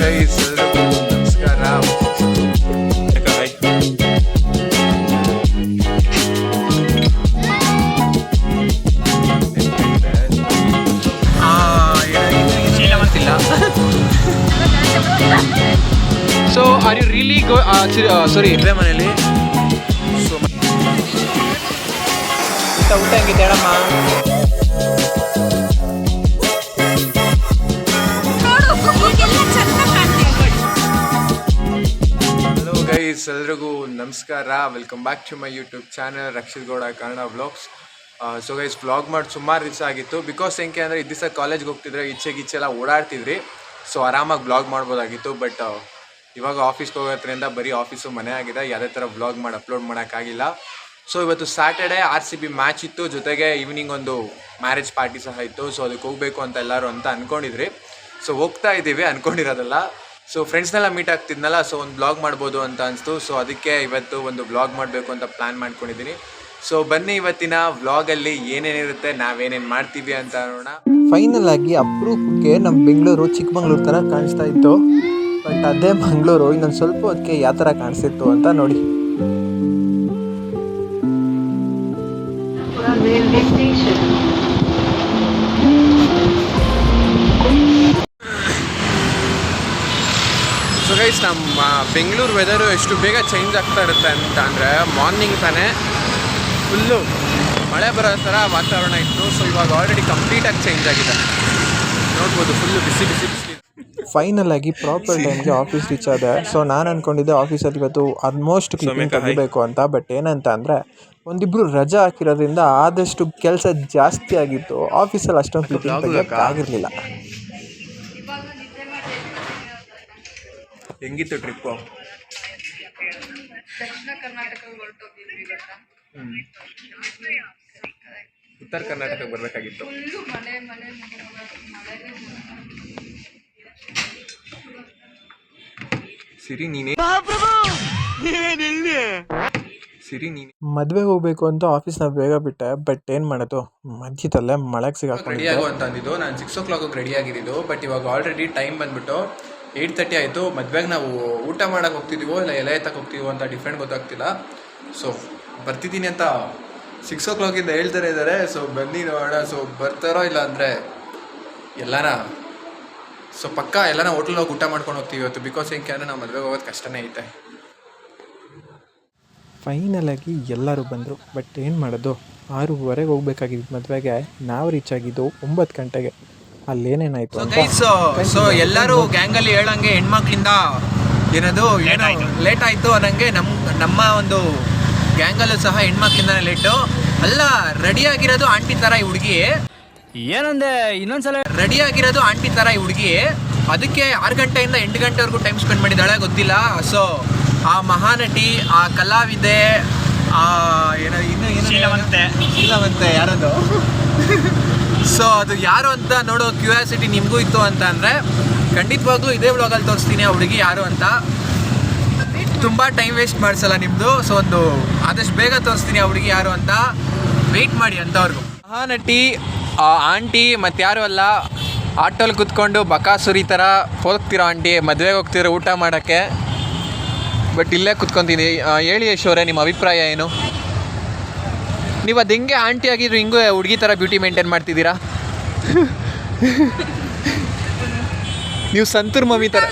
Guys, ನಮಸ್ಕಾರ. So are you really sorry ಇದ್ರೆ ಮನೇಲಿ ಊಟ ಹೆಂಗಿದೆ ಹೇಳಮ್ಮ? ಹಲೋ ಗೈಸ್, ಎಲ್ರಿಗೂ ನಮಸ್ಕಾರ. Welcome back to my YouTube channel Rakshit Gowda Kannada vlogs. So guys, vlog ಮಾಡಿ ಸುಮಾರು ದಿವಸ ಆಗಿತ್ತು. ಬಿಕಾಸ್ ಹೆಂಗೆ ಅಂದರೆ ಇದು ದಿವಸ ಕಾಲೇಜ್ಗೆ ಹೋಗ್ತಿದ್ರೆ ಈಚೆಲ್ಲ ಓಡಾಡ್ತಿದ್ರಿ, ಸೊ ಆರಾಮಾಗಿ ವ್ಲಾಗ್ ಮಾಡ್ಬೋದಾಗಿತ್ತು. ಬಟ್ ಇವಾಗ ಆಫೀಸ್ಗೆ ಹೋಗೋದ್ರಿಂದ ಬರೀ ಆಫೀಸು ಮನೆ ಆಗಿದೆ, ಯಾವುದೇ ಥರ ವ್ಲಾಗ್ ಮಾಡಿ ಅಪ್ಲೋಡ್ ಮಾಡೋಕ್ಕಾಗಿಲ್ಲ. ಸೊ ಇವತ್ತು ಸ್ಯಾಟರ್ಡೆ RCB ಮ್ಯಾಚ್ ಇತ್ತು, ಜೊತೆಗೆ ಈವ್ನಿಂಗ್ ಒಂದು ಮ್ಯಾರೇಜ್ ಪಾರ್ಟಿ ಸಹ ಇತ್ತು. ಸೊ ಅದಕ್ಕೆ ಹೋಗಬೇಕು ಅಂತ ಎಲ್ಲರೂ ಅಂತ ಅಂದ್ಕೊಂಡಿದ್ರಿ. ಸೊ ಹೋಗ್ತಾ ಇದ್ದೀವಿ, ಅಂದ್ಕೊಂಡಿರೋದಲ್ಲ. ಸೊ ಫ್ರೆಂಡ್ಸ್ನೆಲ್ಲ ಮೀಟ್ ಆಗ್ತಿದ್ನಲ್ಲ, ಸೊ ಒಂದು ಬ್ಲಾಗ್ ಮಾಡ್ಬೋದು ಅಂತ ಅನಿಸ್ತು. ಸೊ ಅದಕ್ಕೆ ಇವತ್ತು ಒಂದು ಬ್ಲಾಗ್ ಮಾಡಬೇಕು ಅಂತ ಪ್ಲ್ಯಾನ್ ಮಾಡ್ಕೊಂಡಿದ್ದೀನಿ. ಸೊ ಬನ್ನಿ, ಇವತ್ತಿನ ವ್ಲಾಗಲ್ಲಿ ಏನೇನಿರುತ್ತೆ, ನಾವೇನೇನು ಮಾಡ್ತೀವಿ ಅಂತ ನೋಡೋಣ. ಫೈನಲ್ ಆಗಿ ಅಪ್ರೂಪಕ್ಕೆ ನಮ್ಮ ಬೆಂಗಳೂರು ಚಿಕ್ಕಮಂಗ್ಳೂರು ಥರ ಕಾಣಿಸ್ತಾ ಇತ್ತು. ಬಟ್ ಅದೇ ಮಂಗಳೂರು ಇನ್ನೊಂದು ಸ್ವಲ್ಪ ಹೊತ್ತಿಗೆ ಯಾವ ಥರ ಕಾಣಿಸ್ತಿತ್ತು ಅಂತ ನೋಡಿ. ಸೊ ಗೈಸ್, ನಮ್ಮ ಬೆಂಗಳೂರು ವೆದರು ಎಷ್ಟು ಬೇಗ ಚೇಂಜ್ ಆಗ್ತಾ ಇರುತ್ತೆ ಅಂತ ಅಂದರೆ, ಮಾರ್ನಿಂಗ್ ತಾನೇ ಫುಲ್ಲು ಮಳೆ ಬರೋ ಥರ ವಾತಾವರಣ ಇತ್ತು. ಸೊ ಇವಾಗ ಆಲ್ರೆಡಿ ಕಂಪ್ಲೀಟಾಗಿ ಚೇಂಜ್ ಆಗಿದೆ, ನೋಡ್ಬೋದು. ಫುಲ್ಲು ಬಿಸಿ ಬಿಸಿ ಬಿಸಿ. ಫೈನಲ್ ಆಗಿ ಪ್ರಾಪರ್ ಟೈಮ್ಗೆ ಆಫೀಸ್ ರೀಚ್ ಆದೆ. ಸೊ ನಾನು ಅಂದ್ಕೊಂಡಿದ್ದೆ ಆಫೀಸಲ್ಲಿ ಇವತ್ತು ಆಲ್ಮೋಸ್ಟ್ ಕ್ಲೀನಿಂಗ್ ತೆಗಿಬೇಕು ಅಂತ. ಬಟ್ ಏನಂತ ಅಂದರೆ, ಒಂದಿಬ್ಬರು ರಜಾ ಹಾಕಿರೋದ್ರಿಂದ ಆದಷ್ಟು ಕೆಲಸ ಜಾಸ್ತಿ ಆಗಿತ್ತು. ಆಫೀಸಲ್ಲಿ ಅಷ್ಟೊಂದು ಕ್ಲೀನಿಂಗ್ ತೆಗಿಯೋಕ್ಕಾಗಿರಲಿಲ್ಲ. ಹೆಂಗಿತ್ತು ಟ್ರಿಪ್ಪು? ಉತ್ತರ ಕರ್ನಾಟಕಕ್ಕೆ ಬರಬೇಕಾಗಿತ್ತು. ಸಿರಿ ನೀನೇ ಮದುವೆಗೆ ಹೋಗಬೇಕು ಅಂತ ಆಫೀಸ್ನ ಬೇಗ ಬಿಟ್ಟೆ. ಬಟ್ ಏನು ಮಾಡೋದು, ಮಧ್ಯದಲ್ಲೇ ಮಳೆಗೆ ಸಿಗಾಕೊಂಡಿದ್ದೆ. ರೆಡಿ ಆಗೋ ಅಂತ ಅಂದಿದ್ದು. ನಾನು 6 o'clock ರೆಡಿ ಆಗಿದ್ದು. ಬಟ್ ಇವಾಗ ಆಲ್ರೆಡಿ ಟೈಮ್ ಬಂದುಬಿಟ್ಟು 8:30 ಆಯಿತು. ಮದುವೆಗೆ ನಾವು ಊಟ ಮಾಡೋಕೆ ಹೋಗ್ತಿದ್ದೀವೋ ಇಲ್ಲ ಎಲೆ ಎತ್ತಕ್ಕೆ ಹೋಗ್ತೀವೋ ಅಂತ ಡಿಫ್ರೆಂಟ್ ಗೊತ್ತಾಗ್ತಿಲ್ಲ. ಸೊ ಬರ್ತಿದ್ದೀನಿ ಅಂತ 6 o'clock ಹೇಳ್ತಾರೆ ಇದ್ದಾರೆ. ಸೊ ಬನ್ನಿ ನೋಡೋಣ. ಸೊ ಬರ್ತಾರೋ ಇಲ್ಲ ಅಂದರೆ ಎಲ್ಲಾರ ಸೊ ಪಕ್ಕ ಎಲ್ಲಾರ ಹೋಟ್ಲಲ್ಲಿ ಹೋಗಿ ಊಟ ಮಾಡ್ಕೊಂಡು ಹೋಗ್ತೀವಿ ಇವತ್ತು. ಬಿಕಾಸ್ ಹೆಂಗೆ ಅಂದರೆ ನಾವು ಮದುವೆಗೆ ಹೋಗೋದು ಕಷ್ಟನೇ ಐತೆ. ಫೈನಲ್ ಆಗಿ ಎಲ್ಲರೂ ಬಂದರು. ಬಟ್ ಏನು ಮಾಡೋದು, 6:30 ಹೋಗ್ಬೇಕಾಗಿದ್ದು ಮದುವೆಗೆ. ನಾವು ರೀಚ್ ಆಗಿದ್ದು 9 ಗಂಟೆಗೆ. ಅಲ್ಲೇನೇನಾಯಿತು ಅಂತ ಸೊ ಎಲ್ಲರೂ ಗ್ಯಾಂಗಲ್ಲಿ ಹೇಳಂಗೆ ಹೆಣ್ಮಕ್ಳಿಂದ ಏನದು ಲೇಟ್ ಆಯಿತು ಅನ್ನಂಗೆ ನಮ್ಮ ಒಂದು ಗ್ಯಾಂಗಲ್ಲೂ ಸಹ ಹೆಣ್ಮಕ್ಳಿಂದನೇ ಲೇಟು. ಅಲ್ಲ, ರೆಡಿಯಾಗಿರೋದು ಆಂಟಿ ಥರ ಈ ಹುಡುಗಿ. ಏನಂದೆ ಇನ್ನೊಂದ್ಸಲ? ರೆಡಿಯಾಗಿರೋದು ಆಂಟಿ ಥರ ಈ ಹುಡುಗಿ. ಅದಕ್ಕೆ 6 ಗಂಟೆಯಿಂದ 8 ಗಂಟೆವರೆಗೂ ಟೈಮ್ ಸ್ಪೆಂಡ್ ಮಾಡಿದ್ದಾಳೆ, ಗೊತ್ತಿಲ್ಲ. ಸೊ ಆ ಮಹಾನಟಿ, ಆ ಕಲಾವಿದೆ, ಏನೋ ಶೀಲವಂತೆ ಯಾರದು ಸೊ ಅದು ಯಾರು ಅಂತ ನೋಡೋ ಕ್ಯೂರಿಯಾಸಿಟಿ ನಿಮಗೂ ಇತ್ತು ಅಂತ ಅಂದರೆ ಖಂಡಿತವಾಗ್ಲೂ ಇದೇ ವ್ಲಾಗಲ್ಲಿ ತೋರಿಸ್ತೀನಿ ಆ ಹುಡುಗಿ ಯಾರು ಅಂತ. ತುಂಬ ಟೈಮ್ ವೇಸ್ಟ್ ಮಾಡಿಸಲ್ಲ ನಿಮ್ಮದು. ಸೊ ಒಂದು ಆದಷ್ಟು ಬೇಗ ತೋರಿಸ್ತೀನಿ ಆ ಹುಡುಗಿ ಯಾರು ಅಂತ. ವೆಯ್ಟ್ ಮಾಡಿ ಅಂಥವ್ರಿಗೂ. ಮಹಾನಟಿ ಆಂಟಿ ಮತ್ತು ಯಾರು ಅಲ್ಲ, ಆಟೋಲ್ಲಿ ಕೂತ್ಕೊಂಡು ಬಕಾಸುರಿ ಥರ ಹೋಗ್ತಿರೋ ಆಂಟಿ, ಮದುವೆಗೆ ಹೋಗ್ತಿರೋ ಊಟ ಮಾಡೋಕ್ಕೆ. ಬಟ್ ಇಲ್ಲೇ ಕೂತ್ಕೊತೀನಿ. ಹೇಳಿ ಯಶೋರೇ, ನಿಮ್ಮ ಅಭಿಪ್ರಾಯ ಏನು? ನೀವು ಅದು ಹೆಂಗೆ ಆಂಟಿ ಆಗಿದ್ರು ಹಿಂಗೂ ಹುಡುಗಿ ಥರ ಬ್ಯೂಟಿ ಮೇಂಟೈನ್ ಮಾಡ್ತಿದ್ದೀರಾ? ನೀವು ಸಂತೂರ್ ಮಮ್ಮಿ ಥರ.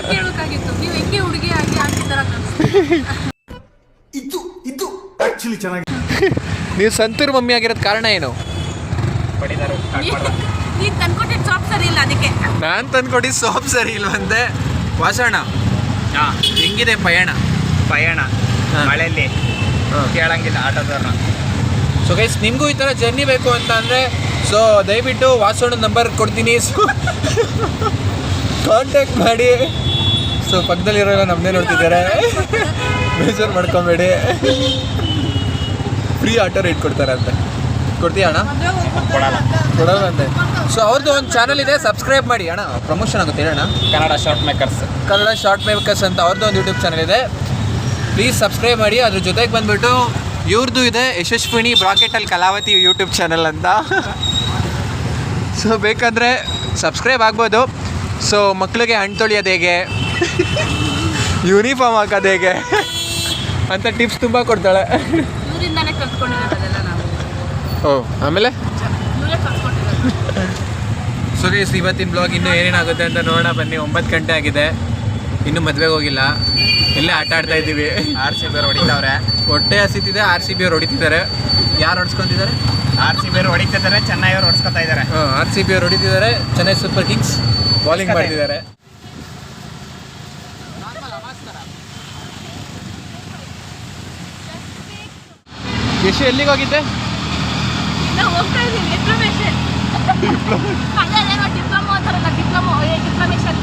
ನೀವು ಸಂತೂರ್ ಮಮ್ಮಿ ಆಗಿರೋದು ಕಾರಣ ಏನು? ನಾನು ತಂದ್ಕೊಟ್ಟಿದ್ದು ಸೋಪ್ ಸರಿ ಇಲ್ವಂತೆ. ವಾಸಣ್ಣ, ಹೆಂಗಿದೆ ಪಯಣ ಮಳೆಯಲ್ಲಿ? ಕೇಳಂಗಿಲ್ಲ ಆಟೋದವ್ರನ್ನ. ಸೊ ಗೈಸ್, ನಿಮಗೂ ಈ ಥರ ಜರ್ನಿ ಬೇಕು ಅಂತ ಅಂದರೆ ಸೊ ದಯವಿಟ್ಟು ವಾಸಣ್ಣ ನಂಬರ್ ಕೊಡ್ತೀನಿ, ಸೊ ಕಾಂಟ್ಯಾಕ್ಟ್ ಮಾಡಿ. ಸೊ ಪಕ್ಕದಲ್ಲಿರೋಲ್ಲ ನಮ್ಮದೇ ನೋಡ್ತಿದ್ದಾರೆ, ಬೇಜಾರು ಮಾಡ್ಕೊಬೇಡಿ. ಫ್ರೀ ಆಟೋ ರೇಟ್ ಕೊಡ್ತಾರೆ ಅಂತ. ಕೊಡ್ತೀಯ ಅಣ್ಣ? ಕೊಡೋಲ್ಲ ಅಂತೆ. ಸೊ ಅವ್ರದ್ದು ಒಂದು ಚಾನಲ್ ಇದೆ, ಸಬ್ಸ್ಕ್ರೈಬ್ ಮಾಡಿ ಅಣ್ಣ. ಪ್ರಮೋಷನ್ ಆಗುತ್ತೆ ಅಣ್ಣ. ಕನ್ನಡ ಶಾರ್ಟ್ ಮೇಕರ್ಸ್ ಅಂತ ಅವ್ರದ್ದು ಒಂದು ಯೂಟ್ಯೂಬ್ ಚಾನಲ್ ಇದೆ. ಪ್ಲೀಸ್ ಸಬ್ಸ್ಕ್ರೈಬ್ ಮಾಡಿ. ಅದ್ರ ಜೊತೆಗೆ ಬಂದುಬಿಟ್ಟು ಇವ್ರದ್ದು ಇದೆ, ಯಶಸ್ವಿನಿ ಬ್ರಾಕೆಟಲ್ಲಿ ಕಲಾವತಿ ಯೂಟ್ಯೂಬ್ ಚಾನಲ್ ಅಂತ. ಸೊ ಬೇಕಾದರೆ ಸಬ್ಸ್ಕ್ರೈಬ್ ಆಗ್ಬೋದು. ಸೊ ಮಕ್ಕಳಿಗೆ ಹಣ್ಣು ತೊಳೆಯೋದು ಹೇಗೆ, ಯೂನಿಫಾರ್ಮ್ ಹಾಕೋದು ಹೇಗೆ ಅಂತ ಟಿಪ್ಸ್ ತುಂಬ ಕೊಡ್ತಾಳೆ. ಇವರಿಂದಾನೇ ಕಲ್ತ್ಕೊಂಡಿರೋದೆಲ್ಲ ನಾವು. ಓ ಆಮೇಲೆ ಇವರೇ ಕಲ್ತ್ಕೊಂಡಿರೋದು. ಸೊ ಗೈಸ್ ಇವತ್ತಿನ ಬ್ಲಾಗ್ ಇನ್ನೂ ಏನೇನಾಗುತ್ತೆ ಅಂತ ನೋಡೋಣ ಬನ್ನಿ. 9 ಗಂಟೆ ಆಗಿದೆ, ಇನ್ನೂ ಮದುವೆಗೆ ಹೋಗಿಲ್ಲ, ಇಲ್ಲೇ ಆಟ ಆಡ್ತಾ ಇದ್ದೀವಿ. RCB ಅವ್ರು ಹೊಡಿತಾವ್ರೆ. ಹೊಟ್ಟೆ ಹಸಿತಿದೆ. RCB ಅವ್ರು ಹೊಡಿತಿದ್ದಾರೆ. ಯಾರು ಹೊಡ್ಸ್ಕೊಂತಿದ್ದಾರೆ? RCB ಅವ್ರು ಹೊಡಿತಿದ್ದಾರೆ, ಚೆನ್ನೈ ಅವ್ರು ಹೊಡ್ಸ್ಕೊತಾ ಇದ್ದಾರೆ. RCB ಅವ್ರು ಹೊಡಿತಿದ್ದಾರೆ, ಚೆನ್ನೈ ಸೂಪರ್ ಕಿಂಗ್ಸ್ ಬೌಲಿಂಗ್ ಮಾಡ್ತಿದ್ದಾರೆ. ಯಶು ಎಲ್ಲಿಗೆ ಹೋಗಿದ್ದೆ? ಇನ್ನು ಹೋಗ್ತಾ ಇದ್ದೀನಿ ಡಿಪ್ಲೊಮೇಷನ್. ಅದೇನೋ ಡಿಪ್ಲೊಮೋ ಅಂತಾರಲ್ಲ, ಡಿಪ್ಲೊಮೇಷನ್,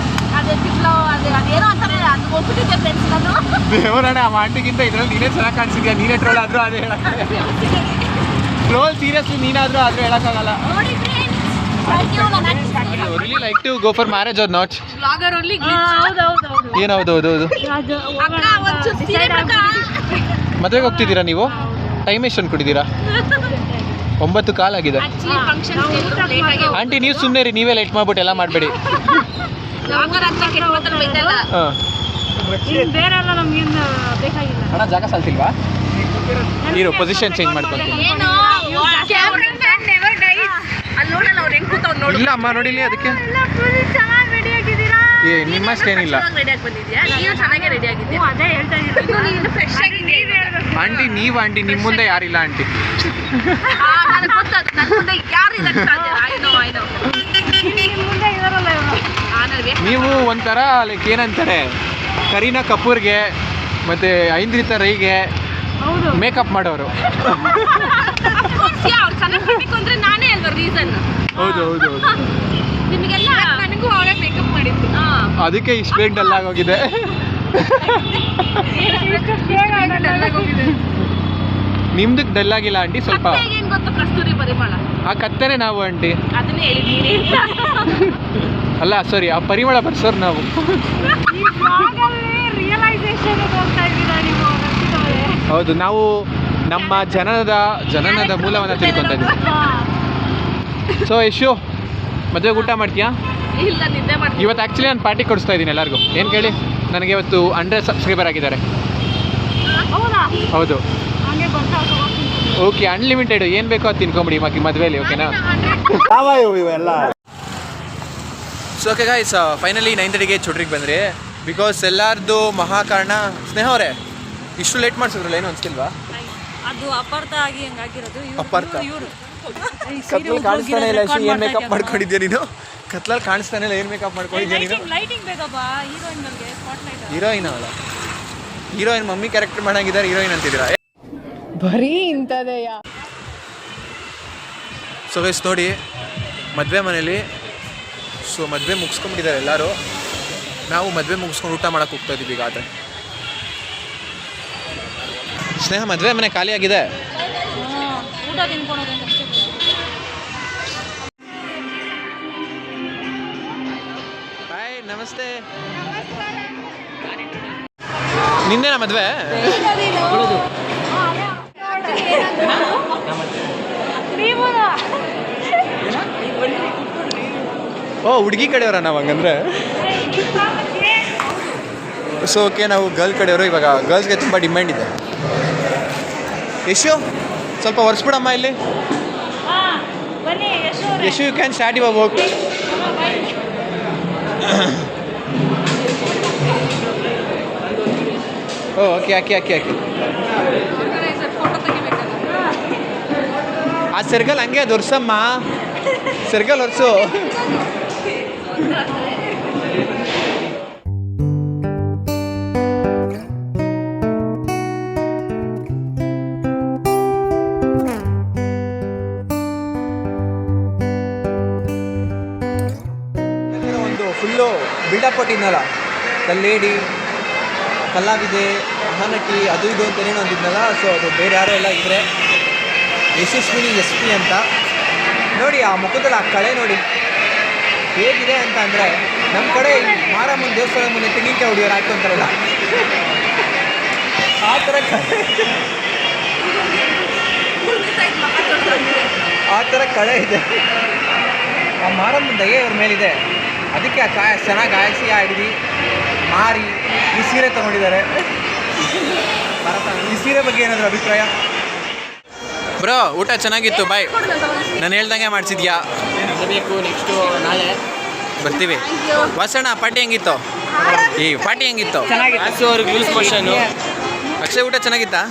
ಅದೇನೋ ಅಂತಾರೆ, ಅದು ಹೋಗ್ಬಿಟ್ಟಿದ್ದೆ ಫ್ರೆಂಡ್ಸ್ ನಾನು. ದೇವರಣ್ಣ ಆ ಆಂಟಿಗಿಂತ ಇದ್ರಲ್ಲಿ ನೀನೇ ಚೆನ್ನಾಗಿ ಕಾಣಿಸಿದ್ಯಾ. ನೀನೇ ಟ್ರೋಲ್ ಆದರೂ ಅದೇ ಹೇಳಕ್ಕೆ ಟ್ರೋಲ್ ಸೀರಿಯಸ್ಲಿ ನೀನಾದರೂ ಆದರೂ ಹೇಳೋಕ್ಕಾಗಲ್ಲ. ನೋಡಿ friends, really like to go for marriage or not? Blogger only. ಏನು ಹೌದು ಹೌದು ಹೌದು. ಅಕ್ಕ ಒಂದು ಸೀರೆ ಬೇಕಾ? ಮದುವೆಗೆ ಹೋಗ್ತಿದ್ದೀರಾ ನೀವು? ಟೈಮ್ ಎಷ್ಟು ಅನ್ಕೊಂಡಿದ್ದೀರಾ? 9 ಕಾಲಾಗಿದೆ. ಆಕ್ಚುಲಿ ಫಂಕ್ಷನ್ ಲೇಟ್ ಆಗಿ ಆಂಟಿ ನೀವು ಸುಮ್ಮನೆ ರೀ, ನೀವೇ ಲೇಟ್ ಮಾಡ್ಬಿಟ್ಟು ಎಲ್ಲ ಮಾಡಬೇಡಿ. ಬ್ಲಾಗರ್ ಅಂತ ಕೆಟ್ಟ ಮಾತನ್ನ ಬೈದಲ್ಲ. ಹಾಂ ಬೇರೆಲ್ಲ ನಮ್ಗೇನು ಬೇಕಾಗಿಲ್ಲ. ಅಣ್ಣ ಜಾಗ ಸಾಲ್ತಿಲ್ವಾ? ನೀರು ಪೊಸಿಷನ್ ಚೇಂಜ್ ಮಾಡ್ಕೊಳ್ತೀನಿ. ಏನು ಕ್ಯಾಮ್ರಾಮನ್ ನೆವರ್ ಡೈಸ್. ಅಲ್ಲಿ ನೋಡಲ್ಲ ಅವ್ರು ಹೆಂಗ್ ಕೂತವ್ರು ನೋಡು. ಇಲ್ಲ ಅಮ್ಮ ನೋಡಿಲಿ ಅದಕ್ಕೆ. ಚೆನ್ನಾಗಿ ರೆಡಿ ಆಗಿದ್ದೀರಾ? ಏ ನಿಮ್ಮಷ್ಟೇನಿಲ್ಲ ರೆಡಿ ಆಗಿ ಬಂದಿದ್ಯಾ? ನೀನು ಚೆನ್ನಾಗಿ ರೆಡಿ ಆಗಿದ್ಯಾ? ಅದೇ ಹೇಳ್ತಾ ಇದ್ದೀನಿ. ನೀನು ಫ್ರೆಶ್ ಆಗಿದ್ದೀಯ. ಆಂಟಿ ನೀವು ಆಂಟಿ ನಿಮ್ಮ ಮುಂದೆ ಯಾರಿಲ್ಲ ಆಂಟಿ. ನನಗೆ ಗೊತ್ತದು, ನನ್ನ ಮುಂದೆ ಯಾರು ಇರಕ್ಕೆ ಸಾಧ್ಯ? ಐನೋ ನಿಮ್ಮ ಮುಂದೆ ಇದಾರಲ್ಲ ಇವರು. ನನಗೆ ನೀವು ಒಂಥರ ಲೈಕ್ ಏನಂತಾರೆ, ಕರೀನಾ ಕಪೂರ್ಗೆ ಮತ್ತೆ ಐಂದ್ರಿತಾ ರೈಗೆ ಹೌದು. ಮೇಕಪ್ ಮಾಡೋರು. ಅವ್ರು ಚೆನ್ನಾಗಿ ಕಾಣಬೇಕು ಅಂದ್ರೆ ನಾನೇ ಅಲ್ವಾ ರೀಸನ್? ಹೌದು ಹೌದು ಹೌದು. ನಿಮಗೆಲ್ಲ ನನಗೂ ಅವಳೇ ಮೇಕಪ್ ಮಾಡಿದ್ದು. ಅದಕ್ಕೆ ಇಷ್ಟು ಬೇಗ ಡಲ್ ಆಗೋಗಿದೆ. ನಿಮ್ದಕ್ಕೆ ಡಲ್ ಆಗಿಲ್ಲ ಆಂಟಿ ಸ್ವಲ್ಪ. ಏನ್ ಗೊತ್ತಾ ಕಸ್ತೂರಿ ಪರಿಮಳ, ಆ ಕತ್ತನೆ ನಾವು ಆಂಟಿ. ಅದನ್ನೇ ಹೇಳಿದ್ದೀನಿ. ಅಲ್ಲ ಸಾರಿ, ಆ ಪರಿಮಳ ಬರ್ಸೋರು ನಾವು. ಈ ಬ್ಲಾಗಲ್ಲಿ ರಿಯಲೈಸೇಷನ್ ಹೋಗ್ತಾ ಇದ್ದೀರಾ ನೀವು ರಕ್ಷಿತವರೇ? ಹೌದು, ನಾವು ನಮ್ಮ ಜನನದ ಮೂಲವನ್ನು ತಿಳ್ಕೊತಾ ಇದ್ದೀವಿ. ಸೊ ಯಶು ಮದುವೆಗೆ ಊಟ ಮಾಡ್ತೀಯಾ? ಇಲ್ಲ, ನಿದ್ದೆ ಮಾಡ್ತೀನಿ. ಇವತ್ತು ಆ್ಯಕ್ಚುಲಿ ನಾನು ಪಾರ್ಟಿ ಕೊಡಿಸ್ತಾ ಇದ್ದೀನಿ ಎಲ್ಲರಿಗೂ. ಏನು ಕೇಳಿ, ನನಗೆ ಇವತ್ತು 100 ಸಬ್ಸ್ಕ್ರೈಬರ್ ಆಗಿದ್ದಾರೆ. ಹೌದಾ? ಹೌದು. ಹಂಗೆ ಗೊತ್ತಾಗ ಓಕೆ, ಅನ್ಲಿಮಿಟೆಡ್ ಏನು ಬೇಕೋ ಅದು ತಿನ್ಕೊಂಬಿಡಿ ಮದುವೆಯಲ್ಲಿ, ಓಕೆನಾ? ಸೊ ಓಕೆ ಗಾಯ್ಸ್, ಫೈನಲಿ 9:30ಗೆ ಚುಟ್ರಿಗೆ ಬಂದ್ರಿ. ಬಿಕಾಸ್ ಎಲ್ಲರದ್ದು ಮಹಾಕಾರಣ ಸ್ನೇಹ ಅವರೇ, ಇಷ್ಟು ಲೇಟ್ ಮಾಡಿಸಿದ್ರಲ್ಲ, ಏನು ಅನ್ಸ್ತಿಲ್ವಾ? ಅದು ಅಪಾರ್ಥ ಆಗಿ ಹಂಗಾಗಿರೋದು. ಅಪಾರ್ಥ? ಕತ್ಲಲ್ಲಿ ಕಾಣಿಸ್ತಾನೆ ಇಲ್ಲ. ಏನು ಮೇಕಪ್ ಮಾಡ್ಕೊಂಡಿದ್ಯಾ ನೀನು? ಕತ್ಲಲ್ಲಿ ಕಾಣಿಸ್ತಾನೆ ಇಲ್ಲ, ಏನು ಮೇಕಪ್ ಮಾಡ್ಕೊಂಡಿದ್ಯಾ ನೀನು? ಲೈಟಿಂಗ್ ಬೇಕಪ್ಪ ಹೀರೋಯಿನ್ಗಳಿಗೆ. ಸ್ಪಾಟ್ಲೈಟ್ ಹೀರೋಯಿನ್ ಅವಳ? ಹೀರೋಯಿನ್ ಮಮ್ಮಿ ಕ್ಯಾರೆಕ್ಟರ್ ಮಾಡಾಗಿದ್ದಾರೆ, ಹೀರೋಯಿನ್ ಅಂತಿದ್ದೀರಾ? ಬರೀ ಇಂಥದೆಯಾ? ಸೊ ಗೈಸ್ ನೋಡಿ, ಮದುವೆ ಮನೇಲಿ ಸೊ ಮದುವೆ ಮುಗಿಸ್ಕೊಂಡ್ಬಿಟ್ಟಿದ್ದಾರೆ ಎಲ್ಲರೂ. ನಾವು ಮದುವೆ ಮುಗಿಸ್ಕೊಂಡು ಊಟ ಮಾಡೋಕೆ ಹೋಗ್ತಾ ಇದ್ದೀವಿ ಈಗ. ಆದರೆ ಸ್ನೇಹ ಮದುವೆ ಮನೆ ಖಾಲಿಯಾಗಿದೆ. ಊಟ ತಿನ್ಕೊಳೋದು ಅಷ್ಟೇ. ಹಾಯ್, ನಮಸ್ತೆ. ನಿನ್ನೆನ ಮದುವೆ? ಓ, ಹುಡುಗಿ ಕಡೆಯವರ ನಾವು ಹಂಗಂದ್ರೆ. ಸೊ ಓಕೆ, ನಾವು ಗರ್ಲ್ ಕಡೆಯವರು. ಇವಾಗ ಗರ್ಲ್ಸ್ಗೆ ತುಂಬ ಡಿಮ್ಯಾಂಡ್ ಇದೆ. ಯಶು ಸ್ವಲ್ಪ ಒರೆಸ್ಬಿಡಮ್ಮ ಇಲ್ಲಿ. ಬನ್ನಿ Yashu, you can start your work. Oh okay, ಹಾಕಿ. ಆ ಸರ್ಗಲ್ ಹಂಗೆ ಅದು ಒರ್ಸಮ್ಮ, ಸರ್ಗಲ್ ಒರ್ಸು. ಒಂದು ಫುಲ್ಲು ಬಿಲ್ಡಪ್ ಕೊಟ್ಟಿದ್ನಲ್ಲ, ಲೇಡಿ ಕಲಾವಿದೆ, ಮಹಾನಟಿ, ಅದು ಇದು ಅಂತ ಏನೇನೋ ಅಂದಿದ್ನಲ್ಲ. ಸೊ ಅದು ಬೇರೆ ಯಾರೋ ಎಲ್ಲ ಇದ್ರೆ ಯಶಸ್ವಿನಿ SP ಅಂತ ನೋಡಿ. ಆ ಮುಖದಲ್ಲಿ ಆ ಕಳೆ ನೋಡಿ ಹೇಗಿದೆ ಅಂತ ಅಂದರೆ, ನಮ್ಮ ಕಡೆ ಈ ಮಾರಮ್ಮನ ದೇವಸ್ಥಾನದ ಮುಂದೆ ತೆಂಗಿನಕಾಯಿ ಹೊಡಿಯೋರು ಹಾಕೊಂತಾರಲ್ಲ, ಆ ಥರ ಕಳೆ ಇದೆ. ಆ ಮಾರಮ್ಮನ ದಯೆ ಅವ್ರ ಮೇಲಿದೆ. ಅದಕ್ಕೆ ಆ ಕಾಯ ಚೆನ್ನಾಗಿ ಆಯಿಸಿ ಆ ಹಿಡಿದು ಮಾರಿ ಈ ಸೀರೆ ತೊಗೊಂಡಿದ್ದಾರೆ. ಈ ಸೀರೆ ಬಗ್ಗೆ ಏನಾದರೂ ಅಭಿಪ್ರಾಯ? ಬ್ರೋ ಊಟ ಚೆನ್ನಾಗಿತ್ತು, ಬಾಯ್. ನಾನು ಹೇಳ್ದಂಗೆ ಮಾಡಿಸಿದ್ಯಾ? ಬೇಕು ನೆಕ್ಸ್ಟು ನಾಳೆ ಬರ್ತೀವಿ. ವಾಸಣ್ಣ ಪಾರ್ಟಿ ಹೆಂಗಿತ್ತು? ಈ ಪಾರ್ಟಿ ಹೆಂಗಿತ್ತು? ಆಸು ಅವ್ರಿಗೆ ಲೂಸ್ ಮೋಷನು. ಅಕ್ಷಯ್ ಊಟ ಚೆನ್ನಾಗಿತ್ತಾ?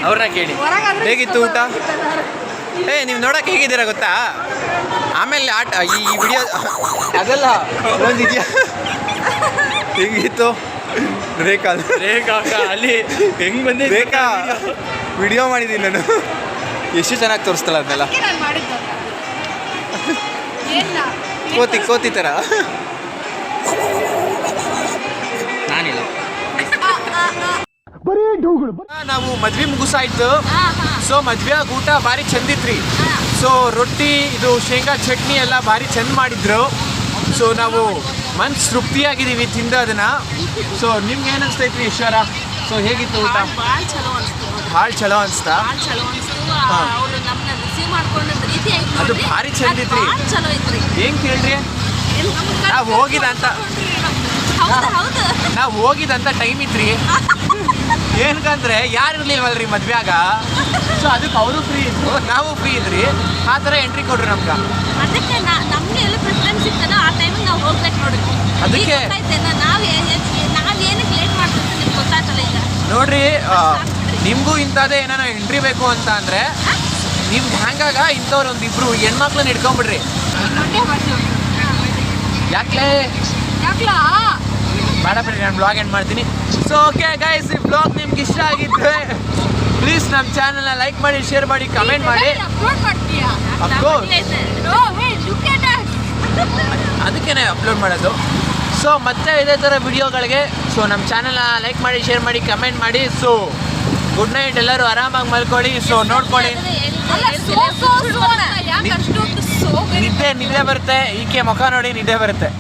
ಅವ್ರನ್ನ ಕೇಳಿ. ಹೇಗಿತ್ತು ಊಟ? ನೀವು ನೋಡೋಕೆ ಹೇಗಿದ್ದೀರಾ ಗೊತ್ತಾ? ಆಮೇಲೆ ಆಟ ಈ ವಿಡಿಯೋ ಅದೆಲ್ಲ ಒಂದಿದೆಯಾ? ಹೆಂಗಿತ್ತು? ರೇಖಾ ಅಲ್ಲಿ ಹೆಂಗ್ ಬಂದೆ ರೇಖಾ ವಿಡಿಯೋ ಮಾಡಿದ್ದೀನಿ ನಾನು. ಎಷ್ಟು ಚೆನ್ನಾಗಿ ತೋರಿಸ್ತಲ್ಲ ಅದನ್ನೆಲ್ಲ. ಕೋತಿ ಥರ. ನಾನಿಲ್ಲ. ನಾವು ಮದ್ವೆ ಮುಗಿಸಾಯ್ತು. ಸೊ ಮದ್ವೆಯಾಗ ಊಟ ಭಾರಿ ಚಂದಿತ್ರಿ. ಸೊ ರೊಟ್ಟಿ ಇದು ಶೇಂಗಾ ಚಟ್ನಿ ಎಲ್ಲ ಭಾರಿ ಚಂದ ಮಾಡಿದ್ರು. ಸೊ ನಾವು ಮನ್ಸು ತೃಪ್ತಿಯಾಗಿದ್ದೀವಿ ತಿಂದು ಅದನ್ನ. ಸೊ ನಿಮ್ಗೆ ಏನು ಅನಿಸ್ತೈತ್ರಿ ಈಶ್ವರ? ಸೊ ಹೇಗಿತ್ತು ಊಟ? ಭಾಳ ಚಲೋ ಅನಿಸ್ತು. ಭಾಳ ಚಲೋ ಅನಿಸ್ತಾ? ಭಾಳ ಚಲೋ ಅನಿಸ್ತು. ಅವ್ರು ನಮ್ಮನ್ನ ರಿಸೀವ್ ಮಾಡ್ಕೊಂಡಿದ್ದ ರೀತಿ ಐತಿ ಅದು ನೋಡ್ರಿ. ಭಾರಿ ಚಂದ ಐತ್ರಿ. ಭಾಳ ಚಲೋ ಐತ್ರಿ. ಹೆಂಗ್ ಕೇಳ್ರಿ? ನಾವು ಹೋಗಿದಂತ ಹೌದು ನಾವು ಹೋಗಿದಂತ ಟೈಮ್ ಇತ್ರಿ. ಏನಕ್ಕಂದ್ರೆ ಯಾರು ಇರ್ಲಿಲ್ವಲ್ರಿ ಮದ್ವೆಯಾಗ. ಸೊ ಅದಕ್ಕೆ ಅವರು ಫ್ರೀ ಇದ್ರು, ನಾವು ಫ್ರೀ ಇದ್ರಿ. ಆ ಥರ ಎಂಟ್ರಿ ಕೊಡ್ರಿ ನಮ್ಗೆ. ಅದಕ್ಕೆ ನಮ್ಗೆ ಎಲ್ಲ ಪ್ರಿಫರೆನ್ಸ್ ಸಿಗ್ತದ ಆ ಟೈಮಿಗೆ ನಾವು ಹೋಗ್ಬೇಕು ನೋಡ್ರಿ. ಅದಕ್ಕೆ ನಾವು ಏನಕ್ಕೆ ಲೇಟ್ ಮಾಡ್ತಿರ್ತೀವಿ ನಿಮ್ಗೆ ಗೊತ್ತಾಗ್ತಲ್ಲ ಈಗ ನೋಡ್ರಿ. ನಿಮಗೂ ಇಂಥದ್ದೇ ಏನಾರ ಎಂಟ್ರಿ ಬೇಕು ಅಂತ ಅಂದರೆ ನಿಮ್ಗೆ ಹ್ಯಾಂಗಾಗ ಇಂಥವ್ರು ಒಂದಿಬ್ರು ಹೆಣ್ಮಕ್ಳನ್ನ ಹಿಡ್ಕೊಂಬಿಡ್ರಿ. ಯಾಕೆ ಬೇಡ ಬಿಡ್ರಿ, ನಾನು ಬ್ಲಾಗ್ ಎಂಡ್ ಮಾಡ್ತೀನಿ. ಸೊ ಓಕೆ ಗೈಸ್, ಈ ಬ್ಲಾಗ್ ನಿಮ್ಗೆ ಇಷ್ಟ ಆಗಿದ್ರೆ ಪ್ಲೀಸ್ ನಮ್ಮ ಚಾನಲ್ನ ಲೈಕ್ ಮಾಡಿ, ಶೇರ್ ಮಾಡಿ, ಕಮೆಂಟ್ ಮಾಡಿ. ಅಪ್ಲೋಡ್ ಮಾಡ್ತೀಯಾ? ಅದಕ್ಕೇ ಅಪ್ಲೋಡ್ ಮಾಡೋದು. ಸೊ ಮತ್ತೆ ಇದೇ ಥರ ವಿಡಿಯೋಗಳಿಗೆ ಸೊ ನಮ್ಮ ಚಾನಲ್ನ ಲೈಕ್ ಮಾಡಿ, ಶೇರ್ ಮಾಡಿ, ಕಮೆಂಟ್ ಮಾಡಿ. ಸೊ ಗುಡ್ ನೈಟ್, ಎಲ್ಲರೂ ಆರಾಮಾಗಿ ಮಲ್ಕೊಳ್ಳಿ. ಸೊ ನೋಡ್ಕೊಳ್ಳಿ, ನಿದ್ದೆ ಬರುತ್ತೆ. ಈಕೆ ಮುಖ ನೋಡಿ ನಿದ್ದೆ ಬರುತ್ತೆ.